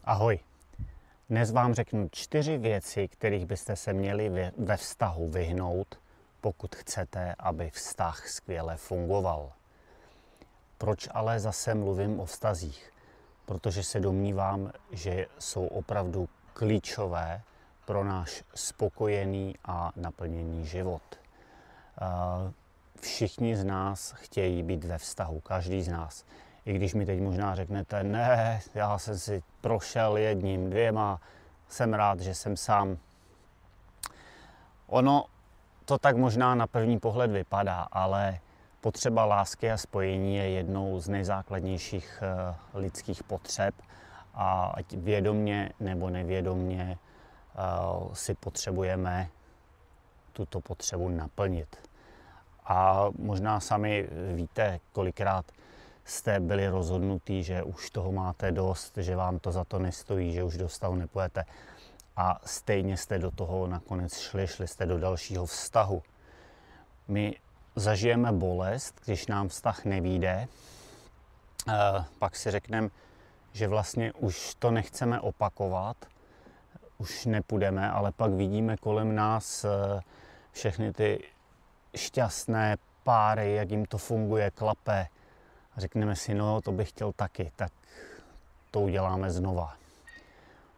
Ahoj. Dnes vám řeknu 4 věci, kterých byste se měli ve vztahu vyhnout, pokud chcete, aby vztah skvěle fungoval. Proč ale zase mluvím o vztazích? Protože se domnívám, že jsou opravdu klíčové pro náš spokojený a naplněný život. Všichni z nás chtějí být ve vztahu, každý z nás. I když mi teď možná řeknete, ne, já jsem si prošel jedním, dvěma, jsem rád, že jsem sám. Ono to tak možná na první pohled vypadá, ale potřeba lásky a spojení je jednou z nejzákladnějších lidských potřeb a ať vědomně nebo nevědomně si potřebujeme tuto potřebu naplnit. A možná sami víte, kolikrát jste byli rozhodnutí, že už toho máte dost, že vám to za to nestojí, že už do vztahu nepůjdete. A stejně jste do toho nakonec šli jste do dalšího vztahu. My zažijeme bolest, když nám vztah nevyjde, pak si řekneme, že vlastně už to nechceme opakovat, už nepůjdeme, ale pak vidíme kolem nás všechny ty šťastné páry, jak jim to funguje, klape. A řekneme si, no to bych chtěl taky, tak to uděláme znova.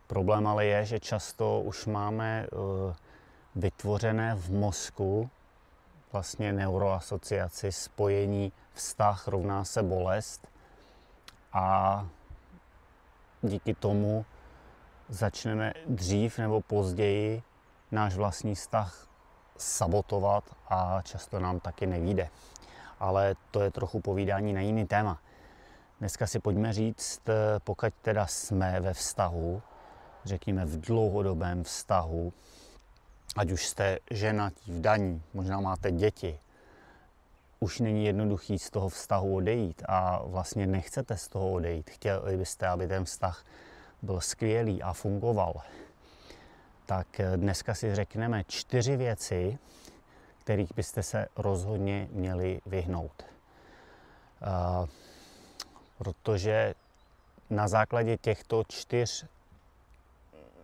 Problém ale je, že často už máme vytvořené v mozku vlastně neuroasociaci, spojení vztah rovná se bolest a díky tomu začneme dřív nebo později náš vlastní vztah sabotovat a často nám taky nevyjde. Ale to je trochu povídání na jiný téma. Dneska si pojďme říct, pokud teda jsme ve vztahu, řekněme v dlouhodobém vztahu, ať už jste ženatí, vdaní, možná máte děti, už není jednoduchý z toho vztahu odejít a vlastně nechcete z toho odejít. Chtěli byste, aby ten vztah byl skvělý a fungoval. Tak dneska si řekneme 4 věci, kterých byste se rozhodně měli vyhnout. Protože na základě těchto 4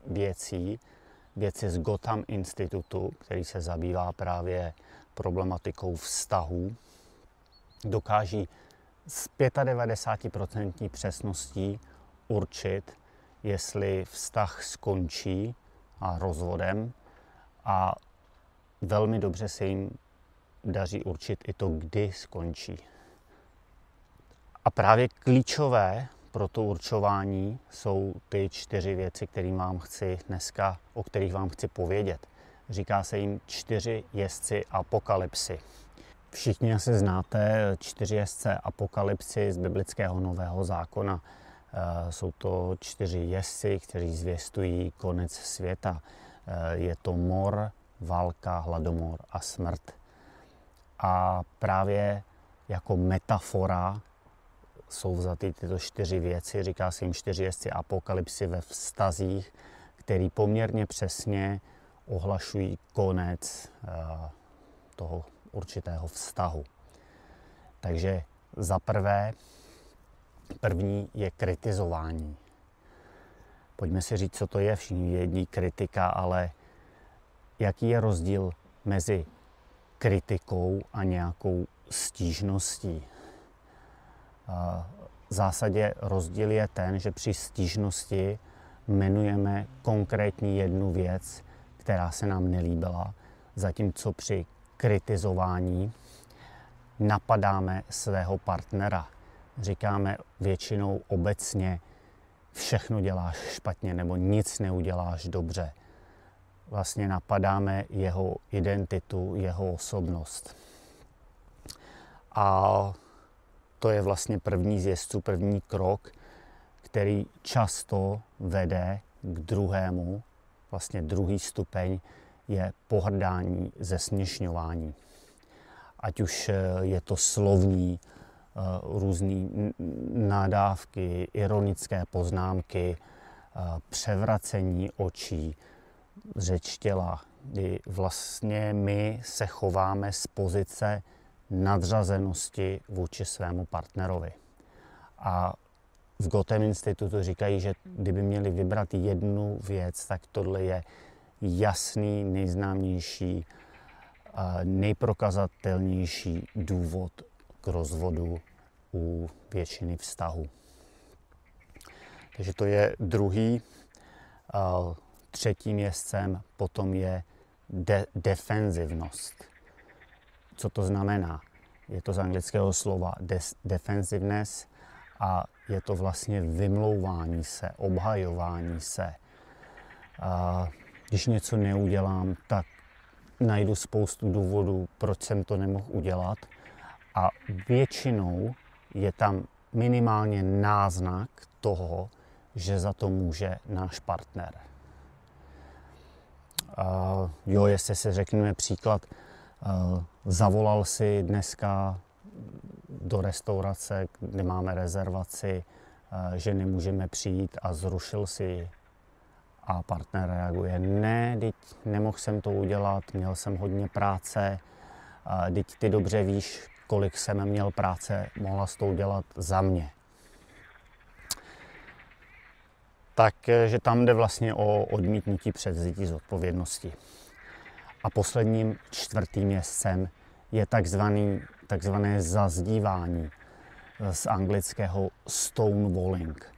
věcí z Gotham Institutu, který se zabývá právě problematikou vztahů, dokáží s 95% přesností určit, jestli vztah skončí a rozvodem a velmi dobře se jim daří určit i to, kdy skončí. A právě klíčové pro to určování jsou ty 4 věci, o kterých vám chci povědět. Říká se jim 4 jezdci apokalypsy. Všichni asi znáte 4 jezdce apokalypsy z biblického Nového zákona. Jsou to 4 jezdci, kteří zvěstují konec světa. Je to mor, válka, hladomor a smrt. A právě jako metafora jsou vzaty tyto 4 věci, říká se jim 4 jezdci apokalypsy ve vztazích, který poměrně přesně ohlašují konec toho určitého vztahu. Takže za prvé, první je kritizování. Pojďme si říct, co to je. Všichni vědí kritika, ale jaký je rozdíl mezi kritikou a nějakou stížností? V zásadě rozdíl je ten, že při stížnosti jmenujeme konkrétní jednu věc, která se nám nelíbila, zatímco při kritizování napadáme svého partnera. Říkáme většinou obecně, všechno děláš špatně nebo nic neuděláš dobře. Vlastně napadáme jeho identitu, jeho osobnost. A to je vlastně první z jezdců, první krok, který často vede k druhému, vlastně druhý stupeň je pohrdání, zesměšňování. Ať už je to slovní, různé nadávky, ironické poznámky, převracení očí, řeč těla, kdy vlastně my se chováme z pozice nadřazenosti vůči svému partnerovi. A v Gotham institutu říkají, že kdyby měli vybrat jednu věc, tak tohle je jasný, nejznámější, nejprokazatelnější důvod k rozvodu u většiny vztahů. Takže to je druhý. Třetím jezdcem potom je defenzivnost. Co to znamená? Je to z anglického slova defensiveness a je to vlastně vymlouvání se, obhajování se. Když něco neudělám, tak najdu spoustu důvodů, proč jsem to nemohl udělat. A většinou je tam minimálně náznak toho, že za to může náš partner. Jestli si řekneme příklad, zavolal si dneska do restaurace, kde máme rezervaci, že nemůžeme přijít a zrušil si ji. A partner reaguje, ne, teď nemohl jsem to udělat, měl jsem hodně práce, teď ty dobře víš, kolik jsem měl práce, mohla jsi to udělat za mě. Takže tam jde vlastně o odmítnutí převzetí zodpovědnosti. A posledním, čtvrtým jezdcem je takzvané zazdívání, z anglického stonewalling.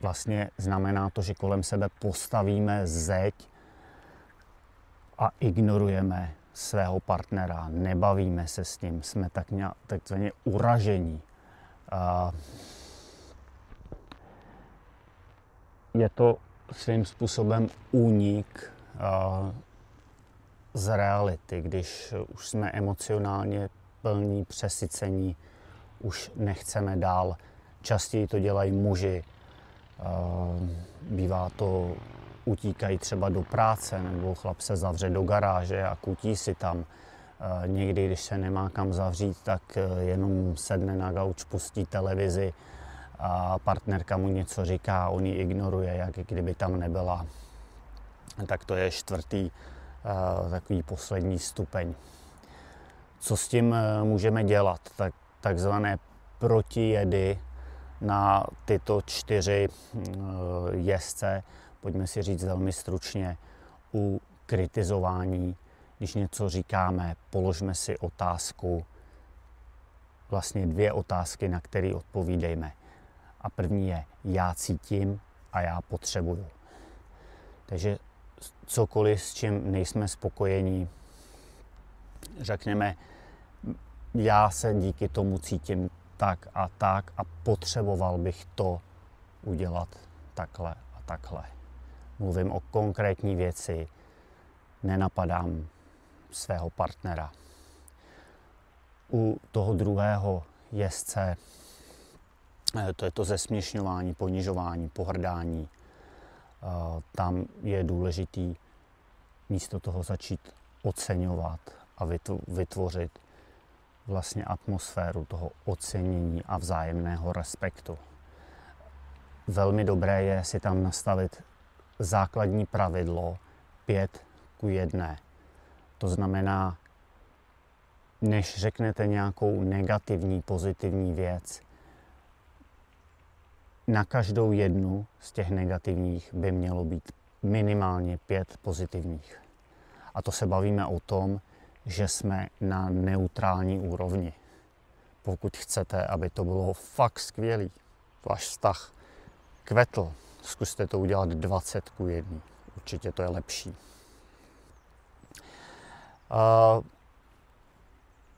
Vlastně znamená to, že kolem sebe postavíme zeď a ignorujeme svého partnera, nebavíme se s ním, jsme takzvaně uražení. Je to svým způsobem únik z reality, když už jsme emocionálně plní, přesycení, už nechceme dál. Častěji to dělají muži. Bývá to, utíkají třeba do práce, nebo chlap se zavře do garáže a kutí si tam. Někdy, když se nemá kam zavřít, tak jenom sedne na gauč, pustí televizi a partnerka mu něco říká, on ji ignoruje, jak kdyby tam nebyla. Tak to je čtvrtý, takový poslední stupeň. Co s tím můžeme dělat? Takzvané protijedy na tyto 4 jezdce, pojďme si říct velmi stručně, u kritizování, když něco říkáme, položme si otázku, vlastně 2 otázky, na které odpovídejme. A první je, já cítím a já potřebuju. Takže cokoliv, s čím nejsme spokojení, řekněme, já se díky tomu cítím tak a potřeboval bych to udělat takhle a takhle. Mluvím o konkrétní věci, nenapadám svého partnera. U toho druhého jezdce, to je to zesměšňování, ponižování, pohrdání, tam je důležitý místo toho začít oceňovat a vytvořit vlastně atmosféru toho ocenění a vzájemného respektu. Velmi dobré je si tam nastavit základní pravidlo 5:1. To znamená, než řeknete nějakou negativní, pozitivní věc, na každou jednu z těch negativních by mělo být minimálně 5 pozitivních. A to se bavíme o tom, že jsme na neutrální úrovni. Pokud chcete, aby to bylo fakt skvělý, váš vztah kvetl, zkuste to udělat 20:1. Určitě to je lepší.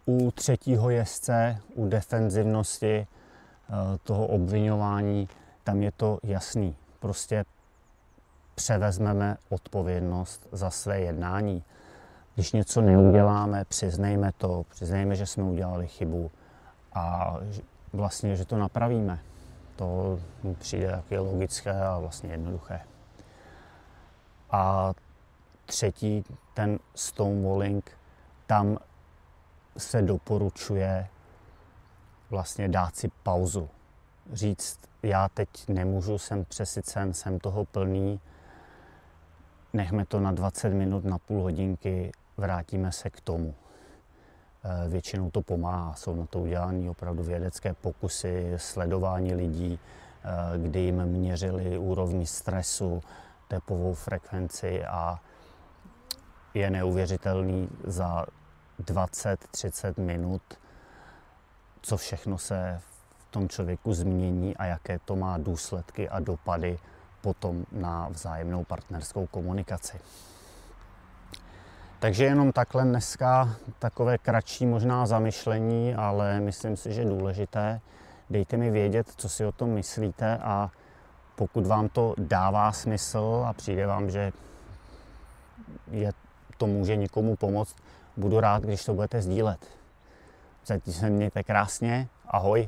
U třetího jezdce, u defenzivnosti, toho obviňování, tam je to jasný. Prostě převezmeme odpovědnost za své jednání. Když něco neuděláme, přiznejme to, přiznejme, že jsme udělali chybu a vlastně, že to napravíme. To mi přijde taky logické a vlastně jednoduché. A třetí, ten stonewalling, tam se doporučuje vlastně dát si pauzu. Říct, já teď nemůžu, jsem přesycen, jsem toho plný, nechme to na 20 minut, na půl hodinky, vrátíme se k tomu. Většinou to pomáhá, jsou na to udělané opravdu vědecké pokusy, sledování lidí, kdy jim měřili úrovni stresu, tepovou frekvenci a je neuvěřitelný za 20-30 minut, co všechno se v tom člověku změní a jaké to má důsledky a dopady potom na vzájemnou partnerskou komunikaci. Takže jenom takhle dneska takové kratší možná zamyšlení, ale myslím si, že důležité. Dejte mi vědět, co si o tom myslíte a pokud vám to dává smysl a přijde vám, že to může někomu pomoct, budu rád, když to budete sdílet. Zatím se mějte krásně, ahoj.